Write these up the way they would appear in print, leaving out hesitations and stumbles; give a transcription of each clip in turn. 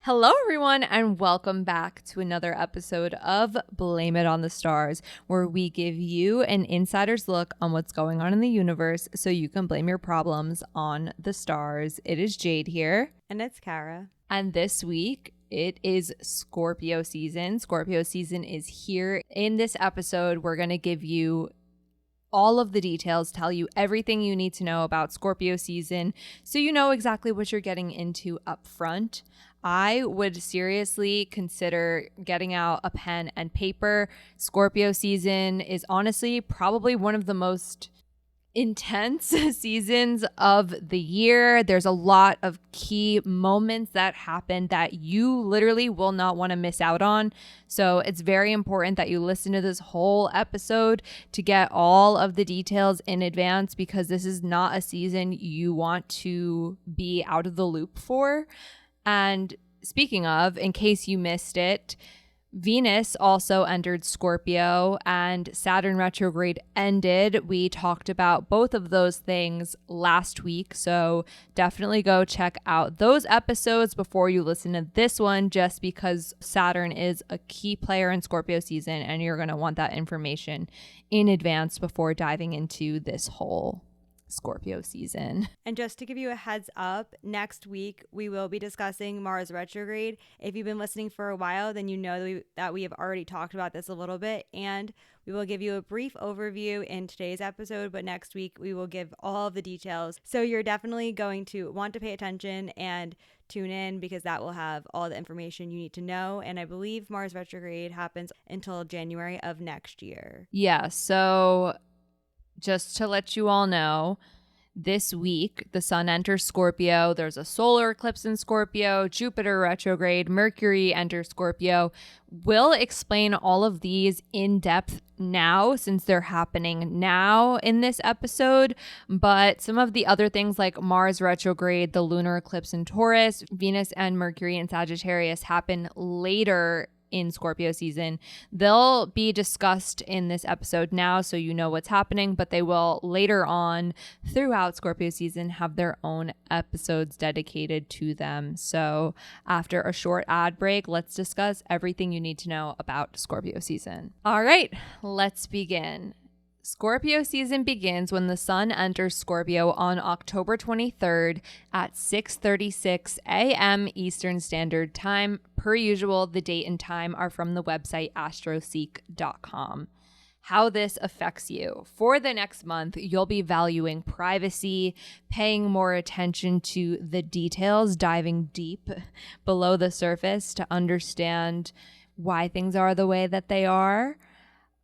Hello, everyone, and welcome back to another episode of Blame It on the Stars, where we give you an insider's look on what's going on in the universe so you can blame your problems on the stars. It is Jade here. And it's Kara. And this week, it is Scorpio season. Scorpio season is here. In this episode, we're going to give you all of the details, tell you everything you need to know about Scorpio season so you know exactly what you're getting into up front. I would seriously consider getting out a pen and paper. Scorpio season is honestly probably one of the most intense seasons of the year. There's a lot of key moments that happen that you literally will not want to miss out on. So it's very important that you listen to this whole episode to get all of the details in advance, because this is not a season you want to be out of the loop for. And speaking of, in case you missed it, Venus also entered Scorpio and Saturn retrograde ended. We talked about both of those things last week, so definitely go check out those episodes before you listen to this one, just because Saturn is a key player in Scorpio season and you're going to want that information in advance before diving into this whole Scorpio season. And just to give you a heads up, next week we will be discussing Mars retrograde. If you've been listening for a while, then you know that we have already talked about this a little bit, and we will give you a brief overview in today's episode, but next week we will give all of the details. So you're definitely going to want to pay attention and tune in, because that will have all the information you need to know. And I believe Mars retrograde happens until January of next year. Yeah, so just to let you all know, this week the sun enters Scorpio. There's a solar eclipse in Scorpio, Jupiter retrograde, Mercury enters Scorpio. We'll explain all of these in depth now, since they're happening now in this episode. But some of the other things like Mars retrograde, the lunar eclipse in Taurus, Venus and Mercury in Sagittarius happen later in Scorpio season. They'll be discussed in this episode now, so you know what's happening, but they will later on throughout Scorpio season have their own episodes dedicated to them. So after a short ad break, let's discuss everything you need to know about Scorpio season. All right, let's begin. Scorpio season begins when the sun enters Scorpio on October 23rd at 6:36 a.m. Eastern Standard Time. Per usual, the date and time are from the website astroseek.com. How this affects you. For the next month, you'll be valuing privacy, paying more attention to the details, diving deep below the surface to understand why things are the way that they are.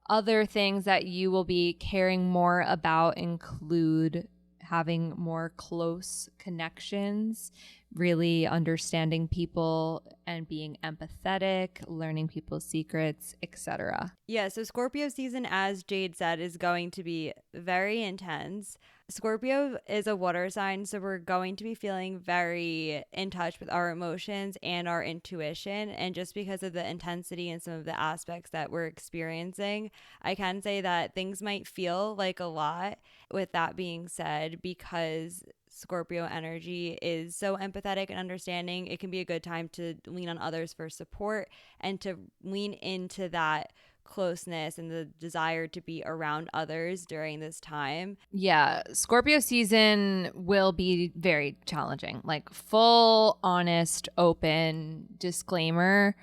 Other things that you will be caring more about include having more close connections, really understanding people and being empathetic, learning people's secrets, etc. Yeah, so Scorpio season, as Jade said, is going to be very intense. Scorpio is a water sign, so we're going to be feeling very in touch with our emotions and our intuition. And just because of the intensity and some of the aspects that we're experiencing, I can say that things might feel like a lot. With that being said, because Scorpio energy is so empathetic and understanding, it can be a good time to lean on others for support and to lean into that closeness and the desire to be around others during this time. Yeah, Scorpio season will be very challenging. Like, full, honest, open disclaimer.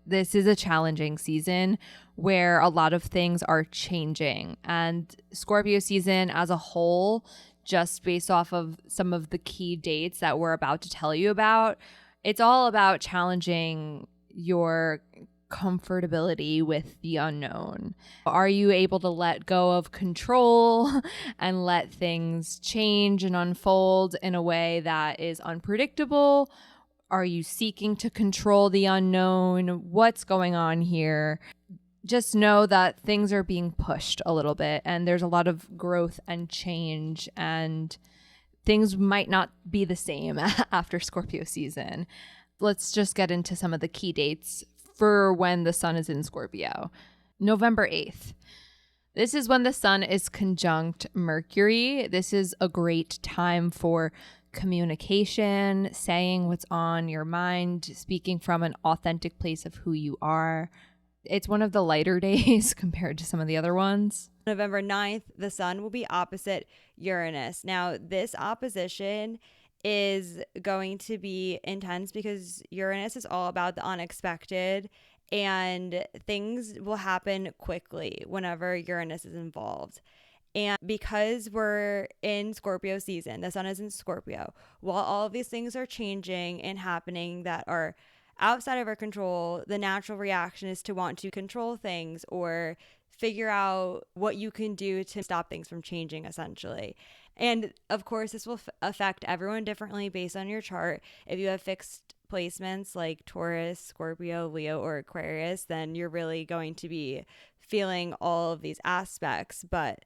This is a challenging season where a lot of things are changing. And Scorpio season as a whole, just based off of some of the key dates that we're about to tell you about, it's all about challenging your comfortability with the unknown. Are you able to let go of control and let things change and unfold in a way that is unpredictable? Are you seeking to control the unknown? What's going on here? Just know that things are being pushed a little bit, and there's a lot of growth and change, and things might not be the same after Scorpio season. Let's just get into some of the key dates for when the sun is in Scorpio. November 8th. This is when the sun is conjunct Mercury. This is a great time for communication, saying what's on your mind, speaking from an authentic place of who you are. It's one of the lighter days compared to some of the other ones. November 9th, the sun will be opposite Uranus. Now, this opposition is going to be intense because Uranus is all about the unexpected, and things will happen quickly whenever Uranus is involved. And because we're in Scorpio season, the sun is in Scorpio, while all of these things are changing and happening that are outside of our control, the natural reaction is to want to control things or figure out what you can do to stop things from changing, essentially. And of course, this will affect everyone differently based on your chart. If you have fixed placements like Taurus, Scorpio, Leo, or Aquarius, then you're really going to be feeling all of these aspects. But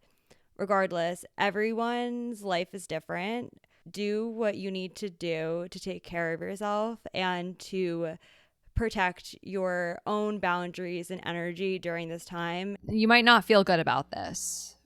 regardless, everyone's life is different. Do what you need to do to take care of yourself and to protect your own boundaries and energy during this time. You might not feel good about this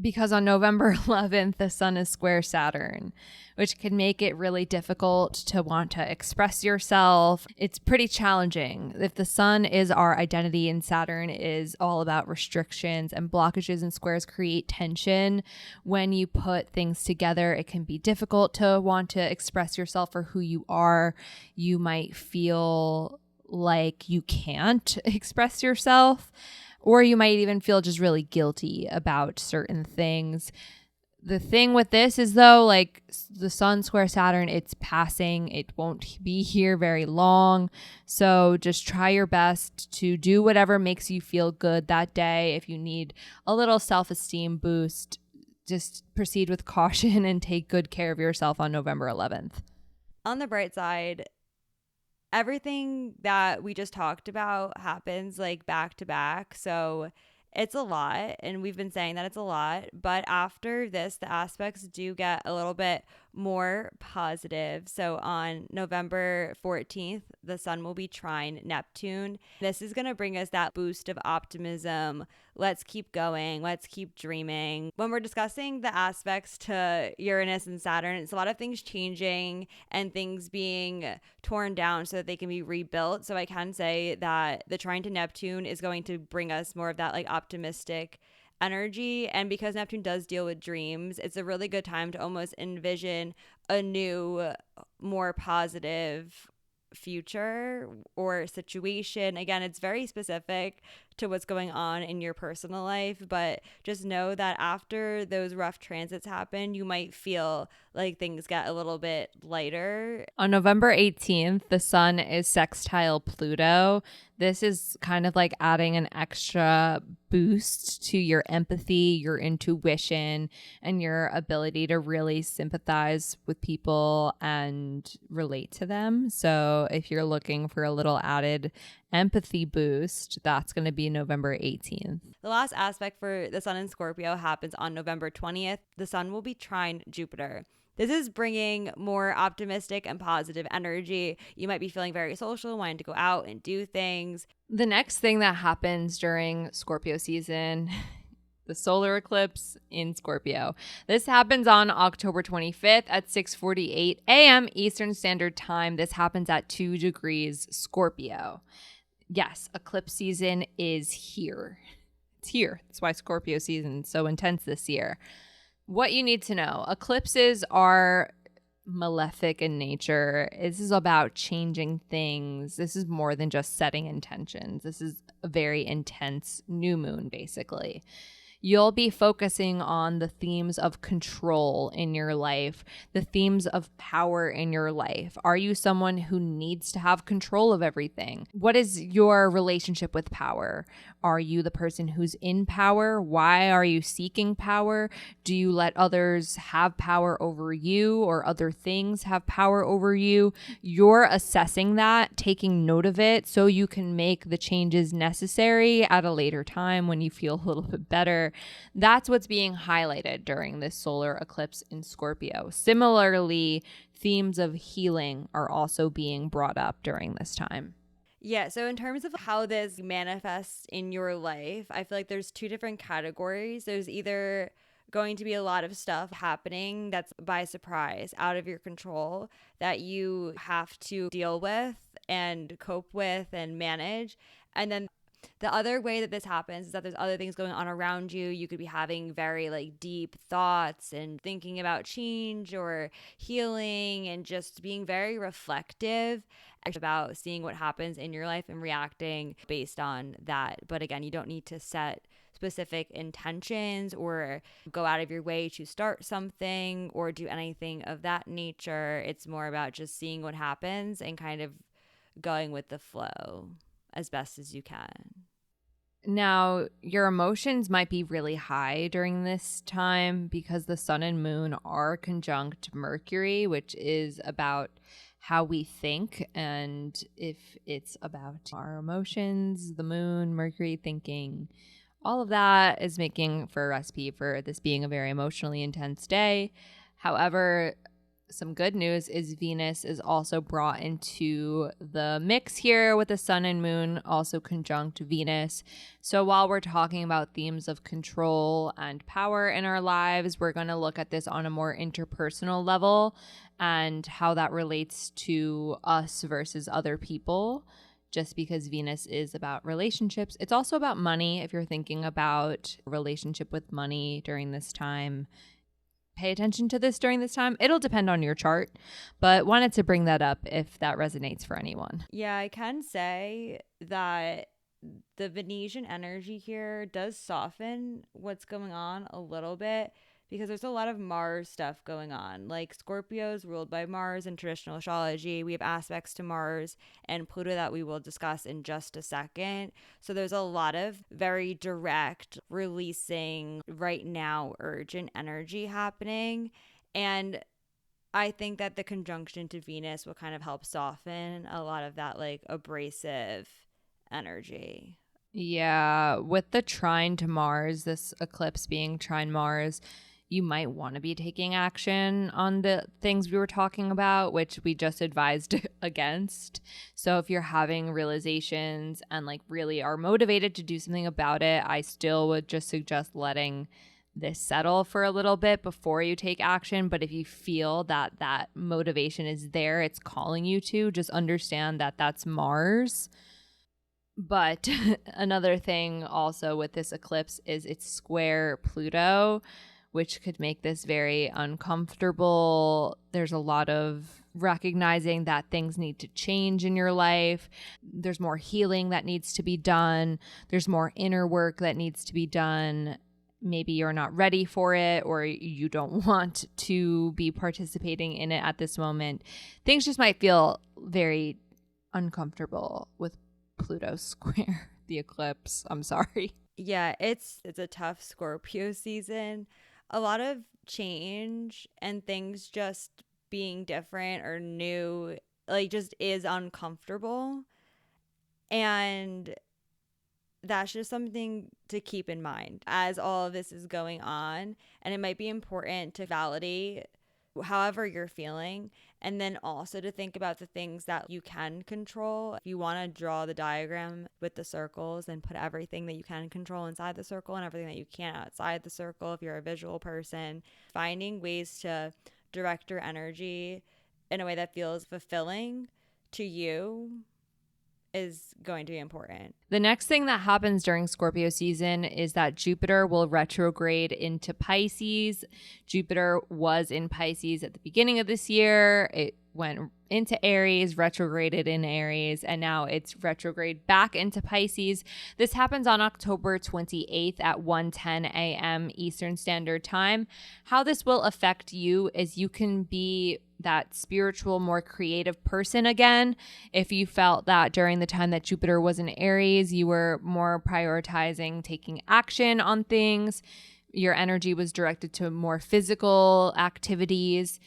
because on November 11th, the sun is square Saturn, which can make it really difficult to want to express yourself. It's pretty challenging. If the sun is our identity and Saturn is all about restrictions and blockages, and squares create tension. When you put things together, it can be difficult to want to express yourself for who you are. You might feel like you can't express yourself, or you might even feel just really guilty about certain things. The thing with this is, though, like the sun square Saturn, it's passing. It won't be here very long. So just try your best to do whatever makes you feel good that day. If you need a little self-esteem boost, just proceed with caution and take good care of yourself on November 11th. On the bright side, everything that we just talked about happens like back to back. So it's a lot, and we've been saying that it's a lot, but after this, the aspects do get a little bit more positive. So on November 14th, the sun will be trine Neptune. This is going to bring us that boost of optimism. Let's keep going. Let's keep dreaming. When we're discussing the aspects to Uranus and Saturn, it's a lot of things changing and things being torn down so that they can be rebuilt. So I can say that the trine to Neptune is going to bring us more of that like optimistic energy. And because Neptune does deal with dreams, it's a really good time to almost envision a new, more positive future or situation. Again, it's very specific to what's going on in your personal life, but just know that after those rough transits happen, you might feel like things get a little bit lighter. On November 18th, the sun is sextile Pluto. This is kind of like adding an extra boost to your empathy, your intuition, and your ability to really sympathize with people and relate to them. So if you're looking for a little added empathy boost, that's going to be November 18th. The last aspect for the sun in Scorpio happens on November 20th. The sun will be trine Jupiter. This is bringing more optimistic and positive energy. You might be feeling very social, wanting to go out and do things. The next thing that happens during Scorpio season, the solar eclipse in Scorpio. This happens on October 25th at 6:48 a.m. Eastern Standard Time. This happens at 2 degrees Scorpio. Yes, eclipse season is here. It's here. That's why Scorpio season is so intense this year. What you need to know, eclipses are malefic in nature. This is about changing things. This is more than just setting intentions. This is a very intense new moon, basically. You'll be focusing on the themes of control in your life, the themes of power in your life. Are you someone who needs to have control of everything? What is your relationship with power? Are you the person who's in power? Why are you seeking power? Do you let others have power over you or other things have power over you? You're assessing that, taking note of it so you can make the changes necessary at a later time when you feel a little bit better. That's what's being highlighted during this solar eclipse in Scorpio. Similarly, themes of healing are also being brought up during this time. Yeah, so in terms of how this manifests in your life, I feel like there's two different categories. There's either going to be a lot of stuff happening that's by surprise, out of your control, that you have to deal with and cope with and manage. And then the other way that this happens is that there's other things going on around you. You could be having very like deep thoughts and thinking about change or healing and just being very reflective about seeing what happens in your life and reacting based on that. But again, you don't need to set specific intentions or go out of your way to start something or do anything of that nature. It's more about just seeing what happens and kind of going with the flow as best as you can. Now, your emotions might be really high during this time because the sun and moon are conjunct Mercury, which is about how we think. And if it's about our emotions, the moon, Mercury thinking, all of that is making for a recipe for this being a very emotionally intense day. However, some good news is Venus is also brought into the mix here with the sun and moon also conjunct Venus. So while we're talking about themes of control and power in our lives, we're going to look at this on a more interpersonal level and how that relates to us versus other people. Just because Venus is about relationships, it's also about money. If you're thinking about a relationship with money during this time, pay attention to this during this time. It'll depend on your chart, but wanted to bring that up if that resonates for anyone. Yeah, I can say that the Venetian energy here does soften what's going on a little bit because there's a lot of Mars stuff going on. Like Scorpio is ruled by Mars in traditional astrology. We have aspects to Mars and Pluto that we will discuss in just a second. So there's a lot of very direct, releasing, right now, urgent energy happening. And I think that the conjunction to Venus will kind of help soften a lot of that like abrasive energy. Yeah, with the trine to Mars, this eclipse being trine Mars, you might want to be taking action on the things we were talking about, which we just advised against. So if you're having realizations and like really are motivated to do something about it, I still would just suggest letting this settle for a little bit before you take action. But if you feel that that motivation is there, it's calling you to, just understand that that's Mars. But another thing also with this eclipse is it's square Pluto, which could make this very uncomfortable. There's a lot of recognizing that things need to change in your life. There's more healing that needs to be done. There's more inner work that needs to be done. Maybe you're not ready for it or you don't want to be participating in it at this moment. Things just might feel very uncomfortable with Pluto square the eclipse. I'm sorry. Yeah, it's a tough Scorpio season. A lot of change and things just being different or new, like just is uncomfortable. And that's just something to keep in mind as all of this is going on. And it might be important to validate however you're feeling, and then also to think about the things that you can control. If you want to draw the diagram with the circles and put everything that you can control inside the circle and everything that you can't outside the circle, if you're a visual person, finding ways to direct your energy in a way that feels fulfilling to you is going to be important. The next thing that happens during Scorpio season is that Jupiter will retrograde into Pisces. Jupiter was in Pisces at the beginning of this year. It went into Aries, retrograded in Aries, and now it's retrograde back into Pisces. This happens on October 28th at 1:10 a.m. Eastern Standard Time. How this will affect you is you can be that spiritual, more creative person again. If you felt that during the time that Jupiter was in Aries, you were more prioritizing taking action on things, your energy was directed to more physical activities.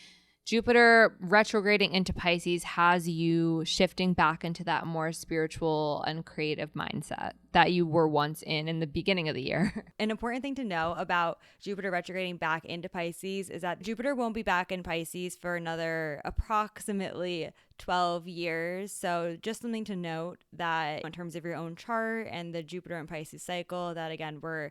Jupiter retrograding into Pisces has you shifting back into that more spiritual and creative mindset that you were once in the beginning of the year. An important thing to know about Jupiter retrograding back into Pisces is that Jupiter won't be back in Pisces for another approximately 12 years. So just something to note that in terms of your own chart and the Jupiter and Pisces cycle, that again, we're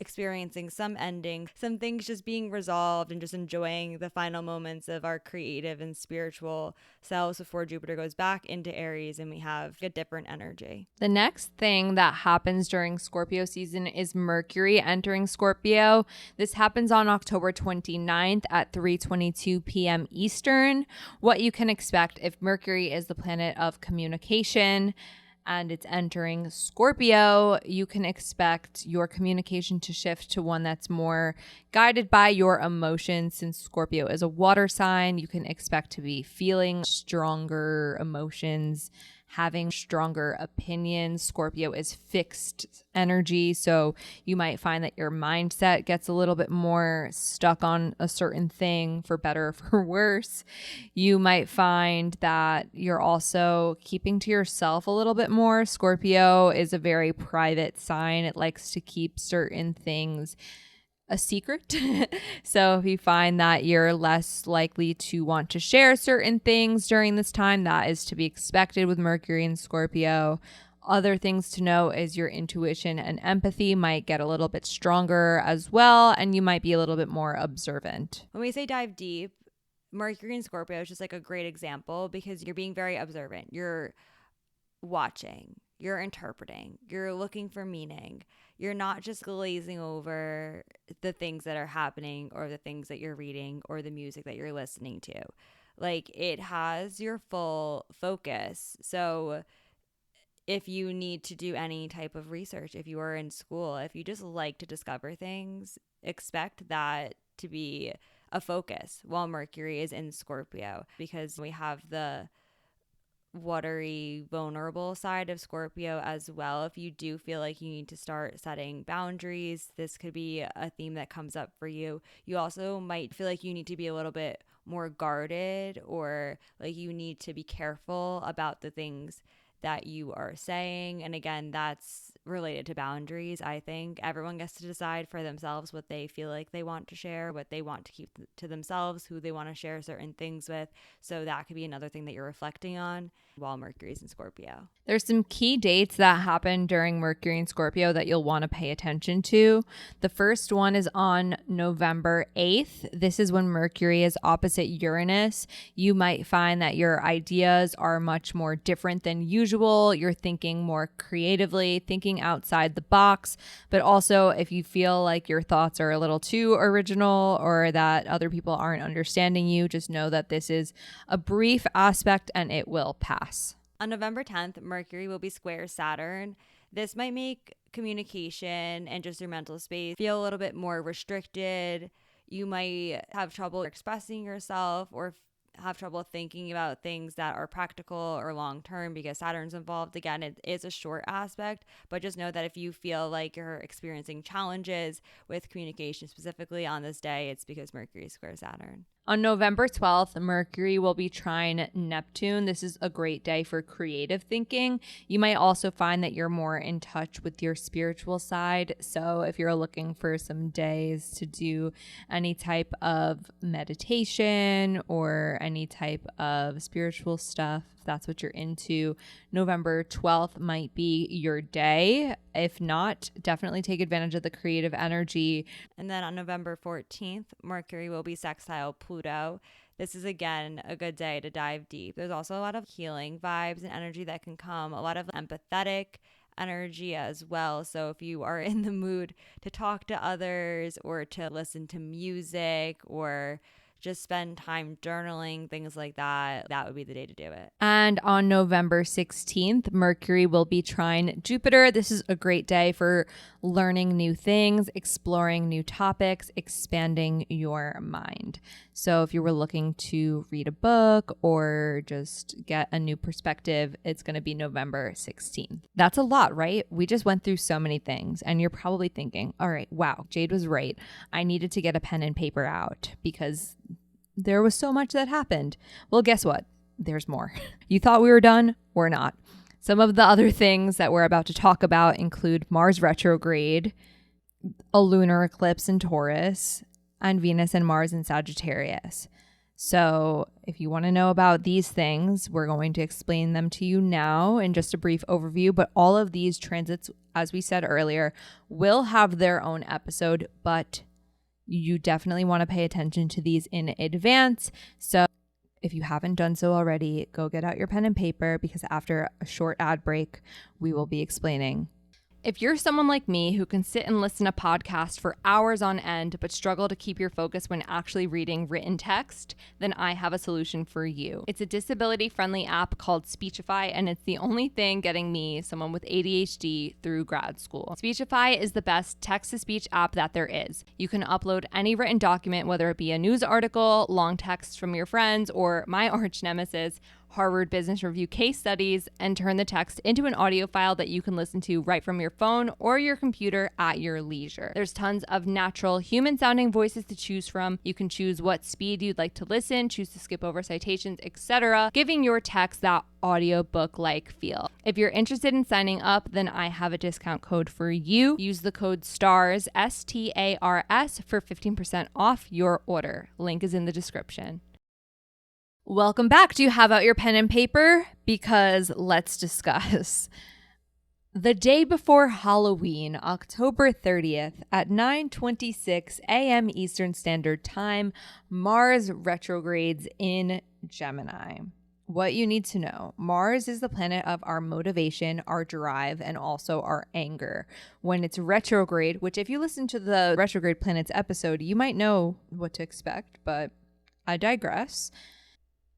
experiencing some ending, some things just being resolved, and just enjoying the final moments of our creative and spiritual selves before Jupiter goes back into Aries and we have a different energy. The next thing that happens during Scorpio season is Mercury entering Scorpio. This happens on October 29th at 3:22 p.m. Eastern. What you can expect if Mercury is the planet of communication and it's entering Scorpio, you can expect your communication to shift to one that's more guided by your emotions. Since Scorpio is a water sign, you can expect to be feeling stronger emotions, having stronger opinions. Scorpio is fixed energy, so you might find that your mindset gets a little bit more stuck on a certain thing, for better or for worse. You might find that you're also keeping to yourself a little bit more. Scorpio is a very private sign. It likes to keep certain things a secret. So if you find that you're less likely to want to share certain things during this time, that is to be expected with Mercury and Scorpio. Other things to know is your intuition and empathy might get a little bit stronger as well, and you might be a little bit more observant. When we say dive deep, Mercury and Scorpio is just like a great example because you're being very observant. You're watching, you're interpreting, you're looking for meaning. You're not just glazing over the things that are happening or the things that you're reading or the music that you're listening to. Like, it has your full focus. So if you need to do any type of research, if you are in school, if you just like to discover things, expect that to be a focus while Mercury is in Scorpio, because we have the watery, vulnerable side of Scorpio as well. If you do feel like you need to start setting boundaries, this could be a theme that comes up for you. You also might feel like you need to be a little bit more guarded, or like you need to be careful about the things that you are saying. And again, that's related to boundaries. I think everyone gets to decide for themselves what they feel like they want to share, what they want to keep to themselves, who they want to share certain things with. So that could be another thing that you're reflecting on while Mercury's in Scorpio. There's some key dates that happen during Mercury and Scorpio that you'll want to pay attention to. The first one is on November 8th. This is when Mercury is opposite Uranus. You might find that your ideas are much more different than usual. You're thinking more creatively, thinking outside the box. But also, if you feel like your thoughts are a little too original or that other people aren't understanding you, just know that this is a brief aspect and it will pass. On November 10th, Mercury will be square Saturn. This might make communication and just your mental space feel a little bit more restricted. You might have trouble expressing yourself or have trouble thinking about things that are practical or long term because Saturn's involved. Again, it is a short aspect, but just know that if you feel like you're experiencing challenges with communication specifically on this day, it's because Mercury is square Saturn. On November 12th, Mercury will be trine Neptune. This is a great day for creative thinking. You might also find that you're more in touch with your spiritual side. So if you're looking for some days to do any type of meditation or any type of spiritual stuff, if that's what you're into, November 12th might be your day. If not, definitely take advantage of the creative energy. And then on November 14th, Mercury will be sextile Pluto. This is, again, a good day to dive deep. There's also a lot of healing vibes and energy that can come, a lot of empathetic energy as well. So if you are in the mood to talk to others or to listen to music or just spend time journaling, things like that, that would be the day to do it. And on November 16th, Mercury will be trine Jupiter. This is a great day for learning new things, exploring new topics, expanding your mind. So if you were looking to read a book or just get a new perspective, it's going to be November 16th. That's a lot, right? We just went through so many things, and you're probably thinking, all right, wow, Jade was right. I needed to get a pen and paper out because there was so much that happened. Well, guess what? There's more. You thought we were done? We're not. Some of the other things that we're about to talk about include Mars retrograde, a lunar eclipse in Taurus, and Venus and Mars in Sagittarius. So if you want to know about these things, we're going to explain them to you now in just a brief overview. But all of these transits, as we said earlier, will have their own episode, but you definitely want to pay attention to these in advance. So if you haven't done so already, go get out your pen and paper, because after a short ad break, we will be explaining. If you're someone like me who can sit and listen to podcasts for hours on end but struggle to keep your focus when actually reading written text, then I have a solution for you. It's a disability-friendly app called Speechify, and it's the only thing getting me, someone with ADHD, through grad school. Speechify is the best text-to-speech app that there is. You can upload any written document, whether it be a news article, long text from your friends, or my arch nemesis, Harvard Business Review case studies, and turn the text into an audio file that you can listen to right from your phone or your computer at your leisure. There's tons of natural human-sounding voices to choose from. You can choose what speed you'd like to listen, choose to skip over citations, etc., giving your text that audiobook-like feel. If you're interested in signing up, then I have a discount code for you. Use the code STARS, STARS, for 15% off your order. Link is in the description. Welcome back. Do you have out your pen and paper? Because let's discuss. The day before Halloween, October 30th at 9:26 a.m. Eastern Standard Time, Mars retrogrades in Gemini. What you need to know: Mars is the planet of our motivation, our drive, and also our anger. When it's retrograde, which if you listen to the retrograde planets episode, you might know what to expect, but I digress.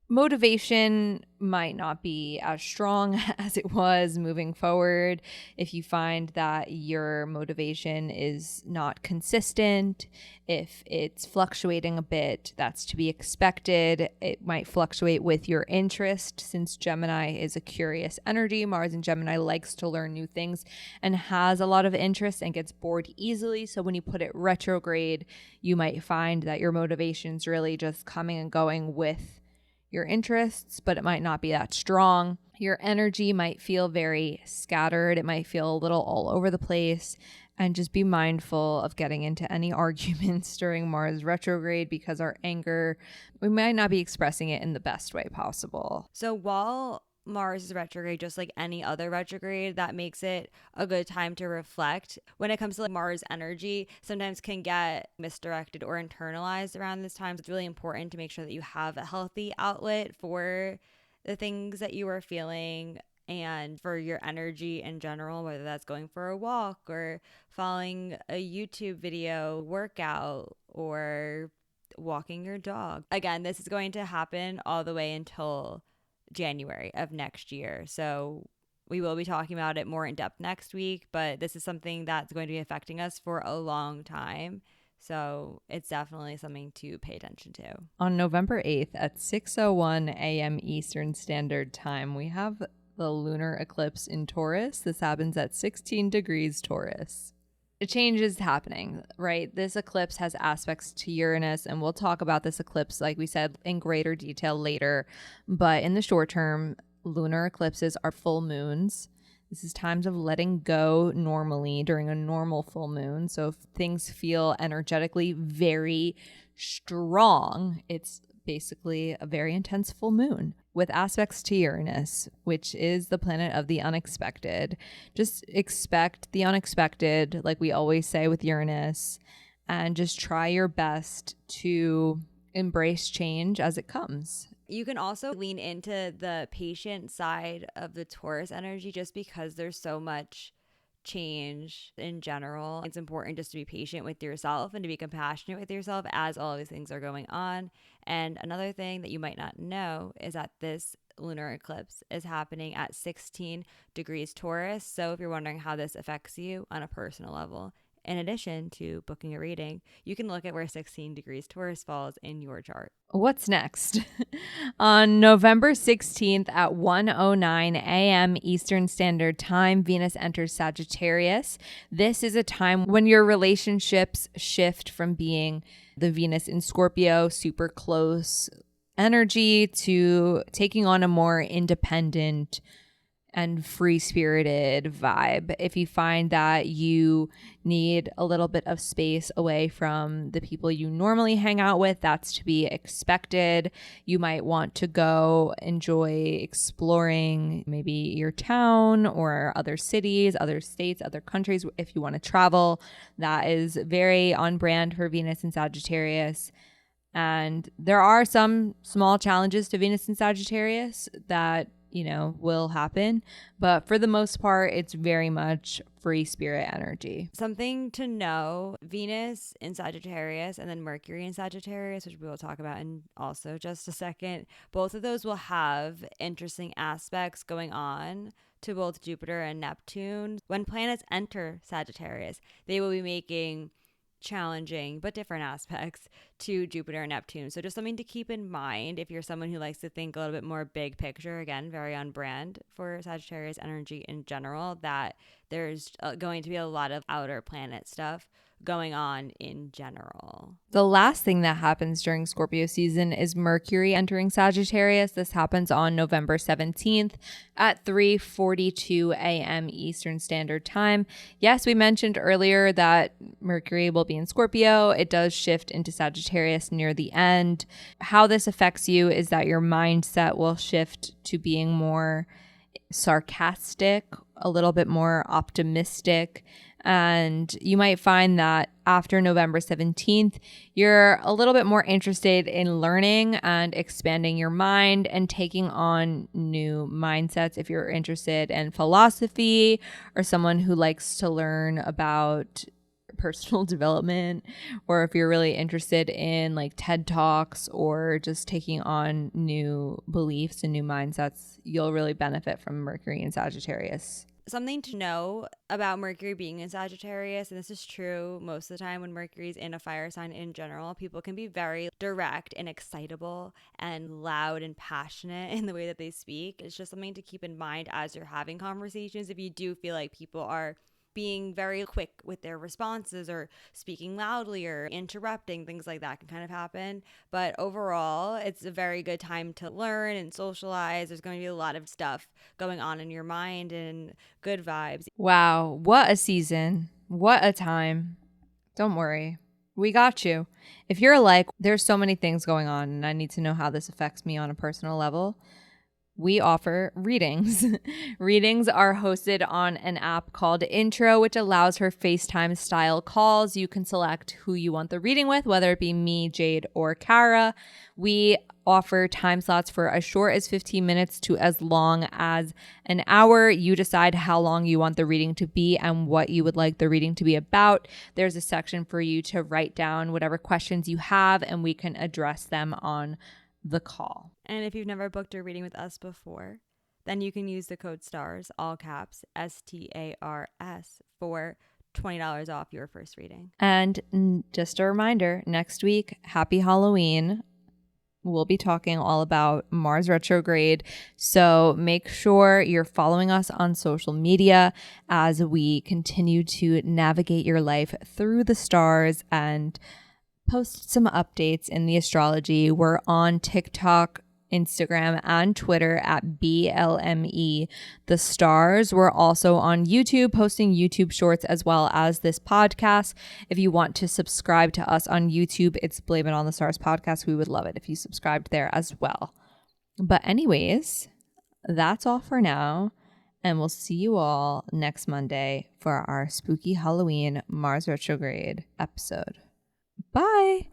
Motivation might not be as strong as it was moving forward. If you find that your motivation is not consistent, if it's fluctuating a bit, that's to be expected. It might fluctuate with your interest, since Gemini is a curious energy. Mars in Gemini likes to learn new things and has a lot of interest and gets bored easily. So when you put it retrograde, you might find that your motivation's really just coming and going with your interests, but it might not be that strong. Your energy might feel very scattered. It might feel a little all over the place. And just be mindful of getting into any arguments during Mars retrograde, because our anger, we might not be expressing it in the best way possible. So while Mars is retrograde, just like any other retrograde, that makes it a good time to reflect. When it comes to Mars energy, sometimes can get misdirected or internalized around this time. So it's really important to make sure that you have a healthy outlet for the things that you are feeling and for your energy in general, whether that's going for a walk or following a YouTube video, workout, or walking your dog. Again, this is going to happen all the way until January of next year. So we will be talking about it more in depth next week, but this is something that's going to be affecting us for a long time. So it's definitely something to pay attention to. On November 8th at 6:01 a.m. Eastern Standard Time, we have the lunar eclipse in Taurus. This happens at 16 degrees Taurus. A change is happening, right? This eclipse has aspects to Uranus, and we'll talk about this eclipse, like we said, in greater detail later. But in the short term, lunar eclipses are full moons. This is times of letting go normally during a normal full moon. So if things feel energetically very strong, it's basically a very intense full moon with aspects to Uranus, which is the planet of the unexpected. Just expect the unexpected, like we always say with Uranus, and just try your best to embrace change as it comes. You can also lean into the patient side of the Taurus energy, just because there's so much change in general. It's important just to be patient with yourself and to be compassionate with yourself as all of these things are going on. And another thing that you might not know is that this lunar eclipse is happening at 16 degrees Taurus. So if you're wondering how this affects you on a personal level, in addition to booking a reading, you can look at where 16 degrees Taurus falls in your chart. What's next? On November 16th at 1:09 a.m. Eastern Standard Time, Venus enters Sagittarius. This is a time when your relationships shift from being the Venus in Scorpio, super close energy, to taking on a more independent and free-spirited vibe. If you find that you need a little bit of space away from the people you normally hang out with, that's to be expected. You might want to go enjoy exploring maybe your town or other cities, other states, other countries. If you want to travel, that is very on brand for Venus and Sagittarius. And there are some small challenges to Venus and Sagittarius that will happen. But for the most part, it's very much free spirit energy. Something to know, Venus in Sagittarius and then Mercury in Sagittarius, which we will talk about in also just a second, both of those will have interesting aspects going on to both Jupiter and Neptune. When planets enter Sagittarius, they will be making challenging but different aspects to Jupiter and Neptune. So just something to keep in mind if you're someone who likes to think a little bit more big picture, again, very on brand for Sagittarius energy in general, that there's going to be a lot of outer planet stuff going on in general. The last thing that happens during Scorpio season is Mercury entering Sagittarius. This happens on November 17th at 3:42 a.m. Eastern Standard Time. Yes, we mentioned earlier that Mercury will be in Scorpio. It does shift into Sagittarius near the end. How this affects you is that your mindset will shift to being more sarcastic, a little bit more optimistic. And you might find that after November 17th, you're a little bit more interested in learning and expanding your mind and taking on new mindsets. If you're interested in philosophy or someone who likes to learn about personal development, or if you're really interested in like TED Talks or just taking on new beliefs and new mindsets, you'll really benefit from Mercury in Sagittarius. Something to know about Mercury being in Sagittarius, and this is true most of the time when Mercury's in a fire sign in general, people can be very direct and excitable and loud and passionate in the way that they speak. It's just something to keep in mind as you're having conversations. If you do feel like people are being very quick with their responses or speaking loudly or interrupting, things like that can kind of happen. But overall, it's a very good time to learn and socialize. There's going to be a lot of stuff going on in your mind and good vibes. Wow, what a season. What a time. Don't worry. We got you. If you're like, there's so many things going on and I need to know how this affects me on a personal level, we offer readings. Readings are hosted on an app called Intro, which allows for FaceTime style calls. You can select who you want the reading with, whether it be me, Jade, or Kara. We offer time slots for as short as 15 minutes to as long as an hour. You decide how long you want the reading to be and what you would like the reading to be about. There's a section for you to write down whatever questions you have, and we can address them on the call. And if you've never booked a reading with us before, then you can use the code STARS, all caps, STARS, for $20 off your first reading. And just a reminder, next week, happy Halloween. We'll be talking all about Mars retrograde. So make sure you're following us on social media as we continue to navigate your life through the stars and post some updates in the astrology. We're on TikTok, Instagram, and Twitter at BLME The Stars. We're also on YouTube, posting YouTube shorts as well as this podcast. If you want to subscribe to us on YouTube, it's Blame It on the Stars podcast. We would love it if you subscribed there as well. But anyways, that's all for now. And we'll see you all next Monday for our spooky Halloween Mars retrograde episode. Bye.